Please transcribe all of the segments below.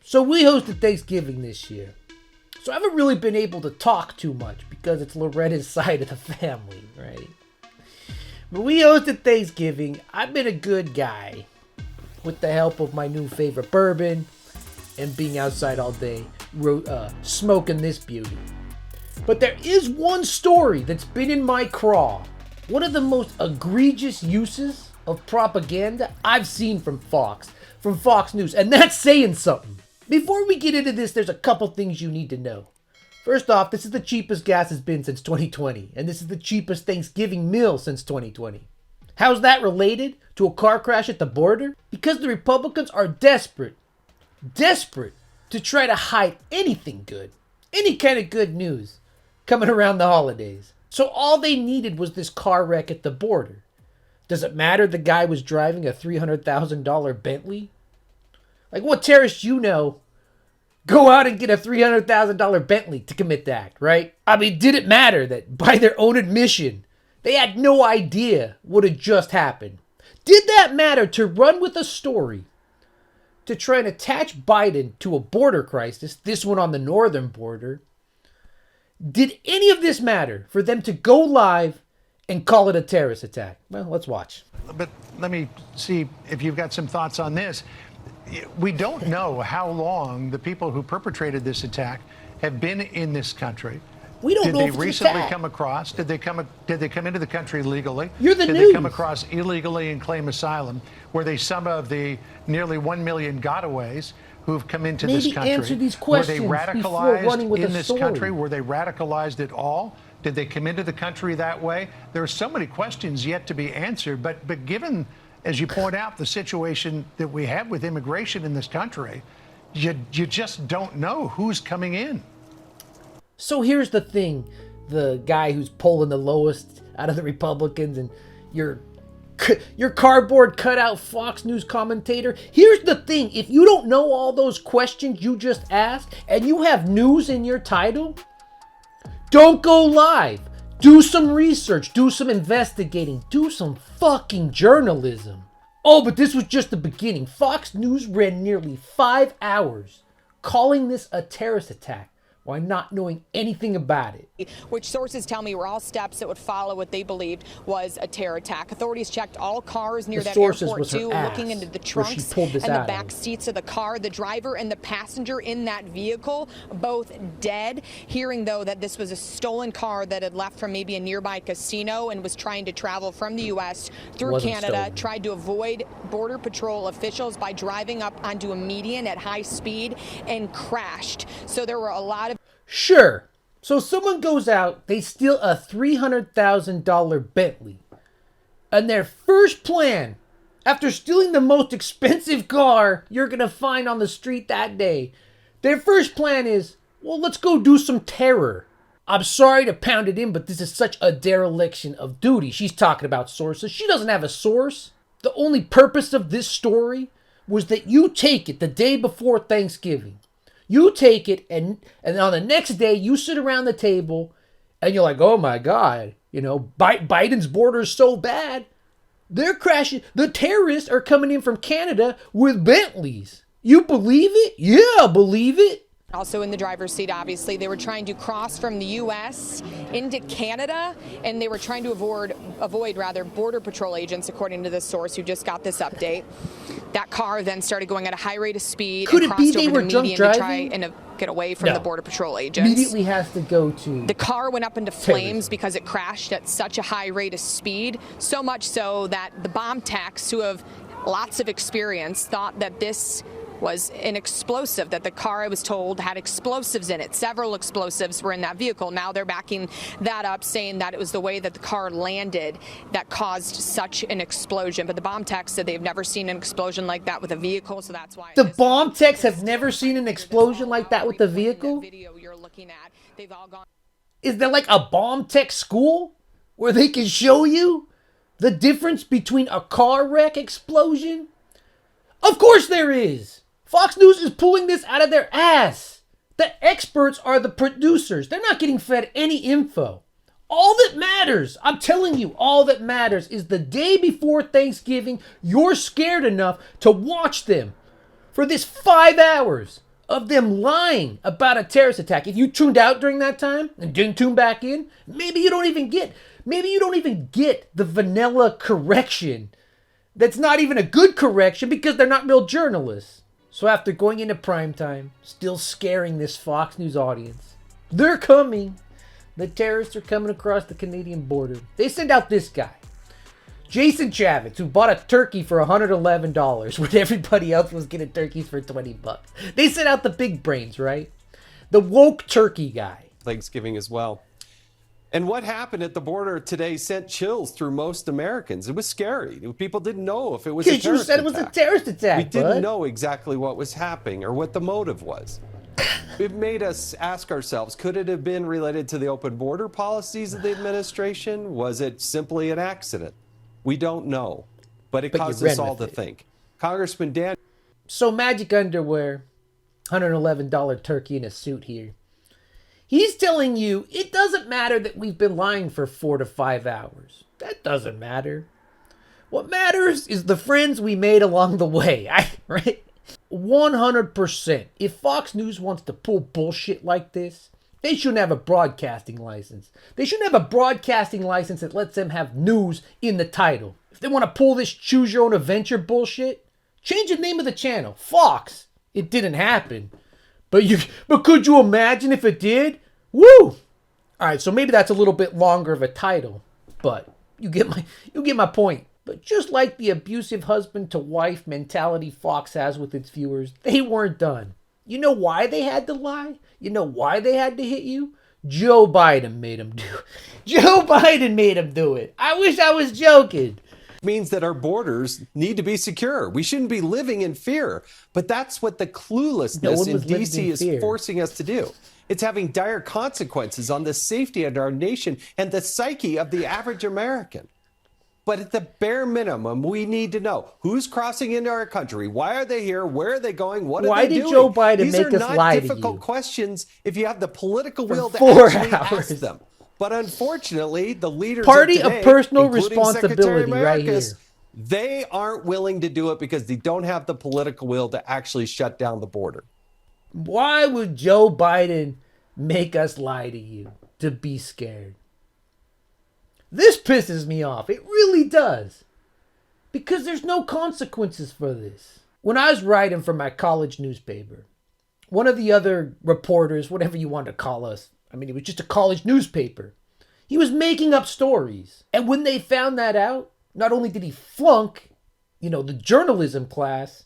So we hosted Thanksgiving this year. So I haven't really been able to talk too much because it's Loretta's side of the family, right? But we hosted Thanksgiving. I've been a good guy with the help of my new favorite bourbon and being outside all day smoking this beauty. But there is one story that's been in my craw. One of the most egregious uses of propaganda I've seen from Fox News. And that's saying something. Before we get into this, there's a couple things you need to know. First off, this is the cheapest gas has been since 2020. And this is the cheapest Thanksgiving meal since 2020. How's that related to a car crash at the border? Because the Republicans are desperate to try to hide anything good, any kind of good news coming around the holidays. So all they needed was this car wreck at the border. Does it matter the guy was driving a $300,000 Bentley? Like, what terrorists you know go out and get a $300,000 Bentley to commit the act, right? I mean, did it matter that by their own admission, they had no idea what had just happened? Did that matter to run with a story to try and attach Biden to a border crisis, this one on the northern border? Did any of this matter for them to go live and call it a terrorist attack? Well, let's watch. But let me see if you've got some thoughts on this. We don't know how long the people who perpetrated this attack have been in this country. We don't know if Did they recently come across? Did they come into the country legally? You're the Did news. They come across illegally and claim asylum? Were they some of the nearly 1 million gotaways who've come into this country? Answer these questions Were they before running radicalized with in a this story. country? Were they radicalized at all? Did they come into the country that way? There are so many questions yet to be answered. But given, as you point out, the situation that we have with immigration in this country, you just don't know who's coming in. So here's the thing. The guy who's polling the lowest out of the Republicans and your cardboard cutout Fox News commentator. Here's the thing. If you don't know all those questions you just asked and you have news in your title, don't go live. Do some research. Do some investigating. Do some fucking journalism. Oh, but this was just the beginning. Fox News ran nearly 5 hours calling this a terrorist attack while not knowing anything about it. Which sources tell me were all steps that would follow what they believed was a terror attack. Authorities checked all cars near that airport too, looking into the trunks and the back seats of the car. The driver and the passenger in that vehicle, both dead. Hearing, though, that this was a stolen car that had left from maybe a nearby casino and was trying to travel from the U.S. through Canada, tried to avoid Border Patrol officials by driving up onto a median at high speed and crashed. So there were a lot of... Sure. So someone goes out, they steal a $300,000 Bentley. And their first plan, after stealing the most expensive car you're going to find on the street that day, their first plan is, well, let's go do some terror. I'm sorry to pound it in, but this is such a dereliction of duty. She's talking about sources. She doesn't have a source. The only purpose of this story was that you take it the day before Thanksgiving. You take it, and on the next day, you sit around the table, and you're like, oh my God, you know, Biden's border is so bad. They're crashing. The terrorists are coming in from Canada with Bentleys. You believe it? Yeah, I believe it. Also in the driver's seat, obviously, they were trying to cross from the U.S. into Canada, and they were trying to avoid Border Patrol agents, according to this source who just got this update. That car then started going at a high rate of speed. Could and it be crossed they over were the drunk median to try driving? and get away from the Border Patrol agents. Immediately has to go to... The car went up into flames because it crashed at such a high rate of speed, so much so that the bomb techs, who have lots of experience, thought that this was an explosive, that the car, I was told, had explosives in it. Several explosives were in that vehicle. Now they're backing that up, saying that it was the way that the car landed that caused such an explosion. But the bomb techs said they've never seen an explosion like that with a vehicle, so that's why... The bomb techs have never seen an explosion like that with a vehicle? Video you're looking at, they've all gone... Is there like a bomb tech school where they can show you the difference between a car wreck explosion? Of course there is. Fox News is pulling this out of their ass. The experts are the producers. They're not getting fed any info. All that matters, I'm telling you, all that matters is the day before Thanksgiving, you're scared enough to watch them for this 5 hours of them lying about a terrorist attack. If you tuned out during that time and didn't tune back in, maybe you don't even get the vanilla correction. That's not even a good correction because they're not real journalists. So after going into primetime, still scaring this Fox News audience, they're coming. The terrorists are coming across the Canadian border. They send out this guy, Jason Chavez, who bought a turkey for $111 when everybody else was getting turkeys for $20. They sent out the big brains, right? The woke turkey guy. Thanksgiving as well. And what happened at the border today sent chills through most Americans. It was scary. People didn't know if it was a terrorist attack. Because you said it was a terrorist attack, We didn't know exactly what was happening or what the motive was. It made us ask ourselves, could it have been related to the open border policies of the administration? Was it simply an accident? We don't know. But it caused us all to think. Congressman Dan. So magic underwear, $111 turkey in a suit here. He's telling you it doesn't matter that we've been lying for 4 to 5 hours. That doesn't matter. What matters is the friends we made along the way, right? 100%. If Fox News wants to pull bullshit like this, they shouldn't have a broadcasting license. They shouldn't have a broadcasting license that lets them have news in the title. If they want to pull this choose your own adventure bullshit, change the name of the channel. Fox. It didn't happen. But could you imagine if it did? Woo! All right, so maybe that's a little bit longer of a title, but you get my point. But just like the abusive husband to wife mentality Fox has with its viewers, they weren't done. You know why they had to lie? You know why they had to hit you? Joe Biden made them do it. Joe Biden made them do it. I wish I was joking. Means that our borders need to be secure. We shouldn't be living in fear. But that's what the cluelessness in D.C. is forcing us to do. It's having dire consequences on the safety of our nation and the psyche of the average American. But at the bare minimum, we need to know who's crossing into our country. Why are they here? Where are they going? What are they doing? Why did Joe Biden These make are us not lie to difficult you? questions if you have the political will to 4 actually hours. ask them. But unfortunately, the leaders Party of today, of personal including Secretary responsibility right here. Mayorkas, they aren't willing to do it because they don't have the political will to actually shut down the border. Why would Joe Biden make us lie to you to be scared? This pisses me off. It really does. Because there's no consequences for this. When I was writing for my college newspaper, one of the other reporters, whatever you want to call us, I mean, it was just a college newspaper. He was making up stories. And when they found that out, not only did he flunk, the journalism class,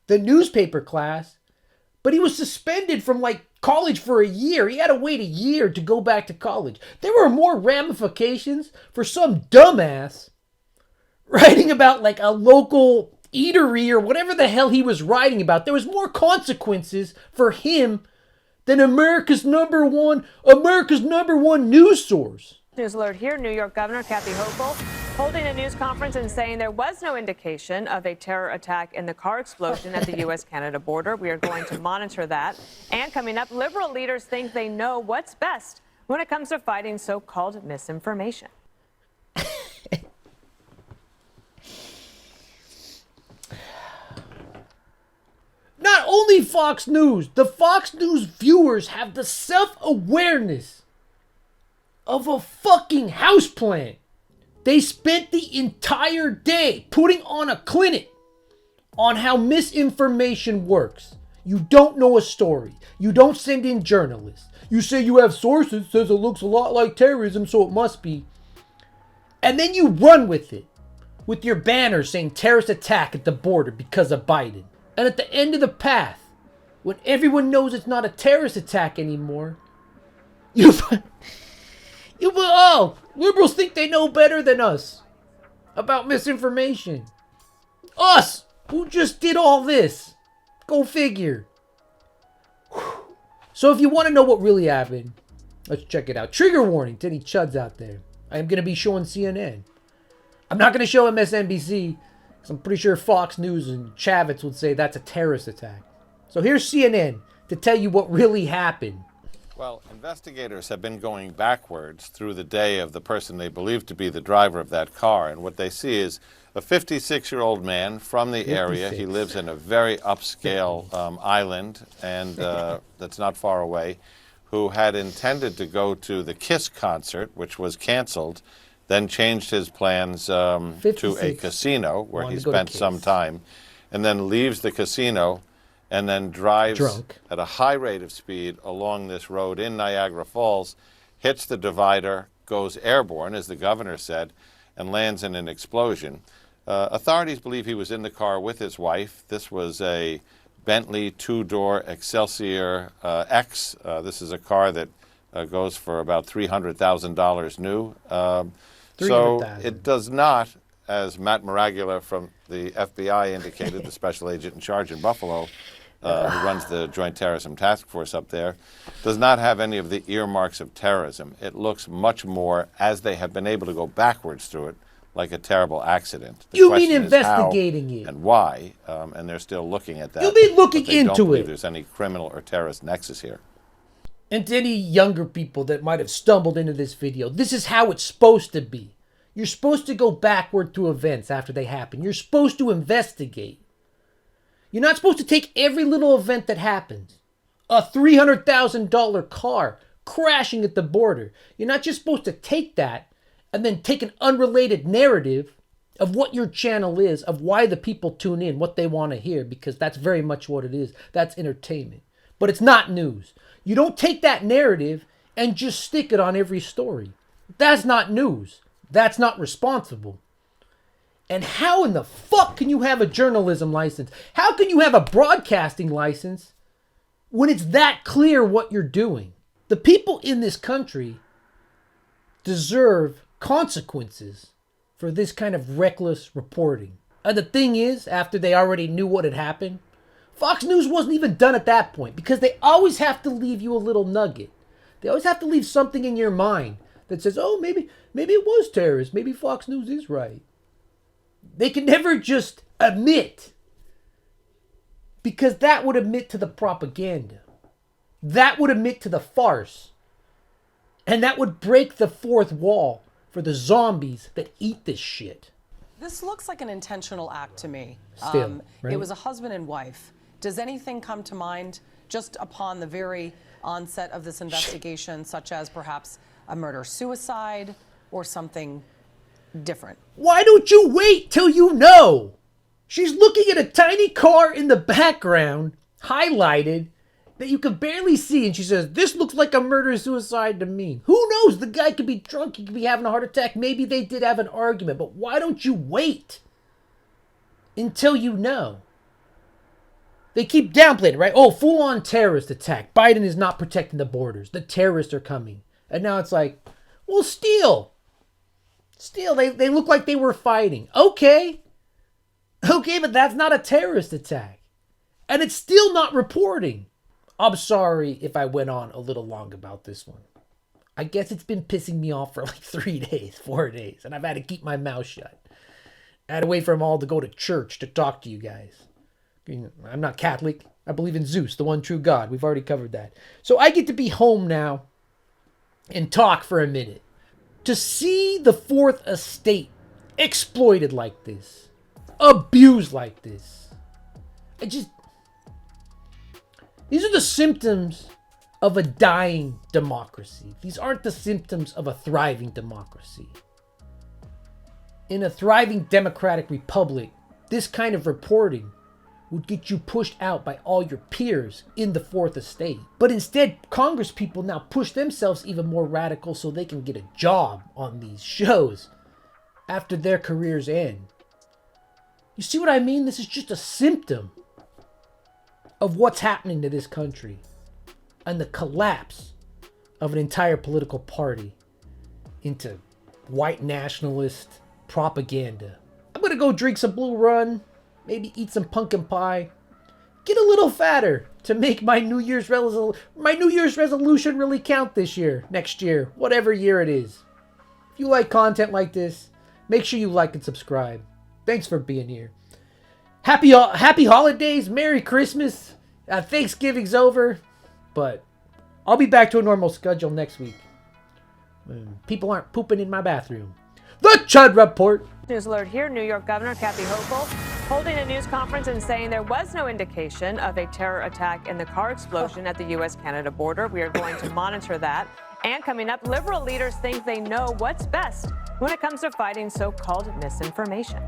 the newspaper class, but he was suspended from college for a year. He had to wait a year to go back to college. There were more ramifications for some dumbass writing about a local eatery or whatever the hell he was writing about. There was more consequences for him than America's number one news source. News alert here. New York Governor Kathy Hochul holding a news conference and saying there was no indication of a terror attack in the car explosion at the U.S.-Canada border. We are going to monitor that. And coming up, liberal leaders think they know what's best when it comes to fighting so-called misinformation. Not only Fox News, the Fox News viewers have the self-awareness of a fucking houseplant. They spent the entire day putting on a clinic on how misinformation works. You don't know a story. You don't send in journalists. You say you have sources, says it looks a lot like terrorism, so it must be. And then you run with it, with your banner saying terrorist attack at the border because of Biden. And at the end of the path, when everyone knows it's not a terrorist attack anymore, liberals think they know better than us about misinformation. Us, who just did all this. Go figure. So if you want to know what really happened, let's check it out. Trigger warning to any chuds out there. I am going to be showing CNN. I'm not going to show MSNBC. I'm pretty sure Fox News and Chavez would say that's a terrorist attack. So here's CNN to tell you what really happened. Well, investigators have been going backwards through the day of the person they believe to be the driver of that car, and what they see is a 56-year-old man from the area. He lives in a very upscale island, and that's not far away, who had intended to go to the Kiss concert, which was canceled, then changed his plans to a casino where he spent some time, and then leaves the casino and then drives at a high rate of speed along this road in Niagara Falls, hits the divider, goes airborne, as the governor said, and lands in an explosion. Authorities believe he was in the car with his wife. This was a Bentley two-door Excelsior X. This is a car that goes for about $300,000 new. So it does not, as Matt Maragula from the FBI indicated, the special agent in charge in Buffalo, who runs the Joint Terrorism Task Force up there, does not have any of the earmarks of terrorism. It looks much more, as they have been able to go backwards through it, like a terrible accident. You mean investigating it? And why? And they're still looking at that. You mean looking into it? Don't believe there's any criminal or terrorist nexus here. And to any younger people that might have stumbled into this video, this is how it's supposed to be. You're supposed to go backward through events after they happen. You're supposed to investigate. You're not supposed to take every little event that happens. A $300,000 car crashing at the border. You're not just supposed to take that and then take an unrelated narrative of what your channel is, of why the people tune in, what they want to hear, because that's very much what it is. That's entertainment. But it's not news. You don't take that narrative and just stick it on every story. That's not news. That's not responsible. And how in the fuck can you have a journalism license? How can you have a broadcasting license when it's that clear what you're doing? The people in this country deserve consequences for this kind of reckless reporting. And the thing is, after they already knew what had happened, Fox News wasn't even done at that point, because they always have to leave you a little nugget. They always have to leave something in your mind that says, oh, maybe it was terrorist. Maybe Fox News is right. They can never just admit, because that would admit to the propaganda. That would admit to the farce. And that would break the fourth wall for the zombies that eat this shit. This looks like an intentional act to me. Still, right? It was a husband and wife. Does anything come to mind just upon the very onset of this investigation, such as perhaps a murder-suicide or something different? Why don't you wait till you know? She's looking at a tiny car in the background, highlighted, that you can barely see, and she says, this looks like a murder-suicide to me. Who knows? The guy could be drunk, he could be having a heart attack, maybe they did have an argument, but why don't you wait until you know? They keep downplaying it, right? Oh, full-on terrorist attack. Biden is not protecting the borders. The terrorists are coming. And now it's like, well, still, they look like they were fighting. Okay, but that's not a terrorist attack. And it's still not reporting. I'm sorry if I went on a little long about this one. I guess it's been pissing me off for like 4 days, and I've had to keep my mouth shut. I had to wait for them all to go to church to talk to you guys. I'm not Catholic. I believe in Zeus, the one true God. We've already covered that. So I get to be home now and talk for a minute. To see the Fourth Estate exploited like this, abused like this, these are the symptoms of a dying democracy. These aren't the symptoms of a thriving democracy. In a thriving democratic republic, this kind of reporting would get you pushed out by all your peers in the Fourth Estate. But instead, Congress people now push themselves even more radical so they can get a job on these shows after their careers end. You see what I mean? This is just a symptom of what's happening to this country and the collapse of an entire political party into white nationalist propaganda. I'm gonna go drink some Blue Run, maybe eat some pumpkin pie, get a little fatter to make my New Year's resolution really count this year, next year, whatever year it is. If you like content like this, make sure you like and subscribe. Thanks for being here. Happy holidays, Merry Christmas. Thanksgiving's over, but I'll be back to a normal schedule next week. People aren't pooping in my bathroom. The Chud Report. News alert here. New York Governor Kathy Hochul holding a news conference and saying there was no indication of a terror attack in the car explosion at the U.S.-Canada border. We are going to monitor that. And coming up, liberal leaders think they know what's best when it comes to fighting so-called misinformation.